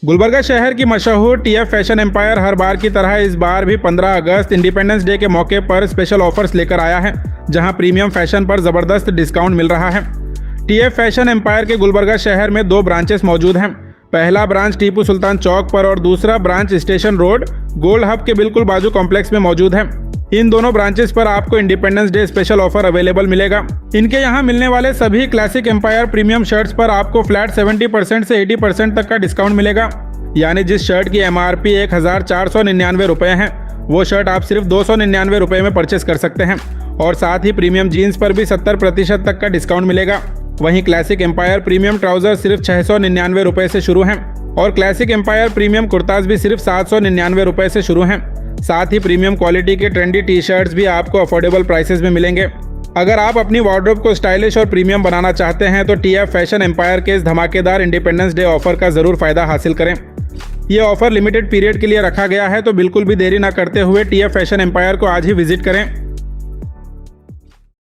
गुलबर्गा शहर की मशहूर टीएफ फैशन एम्पायर हर बार की तरह इस बार भी 15 अगस्त इंडिपेंडेंस डे के मौके पर स्पेशल ऑफर्स लेकर आया है, जहां प्रीमियम फैशन पर ज़बरदस्त डिस्काउंट मिल रहा है। टीएफ फैशन एम्पायर के गुलबर्गा शहर में 2 ब्रांचेस मौजूद हैं। पहला ब्रांच टीपू सुल्तान चौक पर और दूसरा branch station road gold hub के बिल्कुल बाजू कॉम्प्लेक्स में मौजूद है। इन दोनों ब्रांचेस पर आपको independence day special offer available मिलेगा। इनके यहाँ मिलने वाले सभी क्लासिक एम्पायर प्रीमियम शर्ट्स पर आपको फ्लैट 70% से 80% तक का डिस्काउंट मिलेगा। यानी जिस शर्ट की MRP 1499 रुपये है, वो शर्ट आप सिर्फ 299 रुपये में परचेस कर सकते हैं। और साथ ही प्रीमियम जीन्स पर भी 70% तक का डिस्काउंट मिलेगा। वहीं क्लासिक एम्पायर प्रीमियम ट्राउजर सिर्फ 699 रुपये से शुरू हैं और क्लासिक एम्पायर प्रीमियम कुर्ताज भी सिर्फ 799 रुपये से शुरू हैं। साथ ही प्रीमियम क्वालिटी के ट्रेंडी टी शर्ट्स भी आपको अफोर्डेबल प्राइसेस में मिलेंगे। अगर आप अपनी वार्डरोब को स्टाइलिश और प्रीमियम बनाना चाहते हैं तो टीएफ फैशन एम्पायर के इस धमाकेदार इंडिपेंडेंस डे ऑफर का ज़रूर फ़ायदा हासिल करें। ये ऑफर लिमिटेड पीरियड के लिए रखा गया है, तो बिल्कुल भी देरी ना करते हुए टीएफ फैशन एम्पायर को आज ही विजिट करें।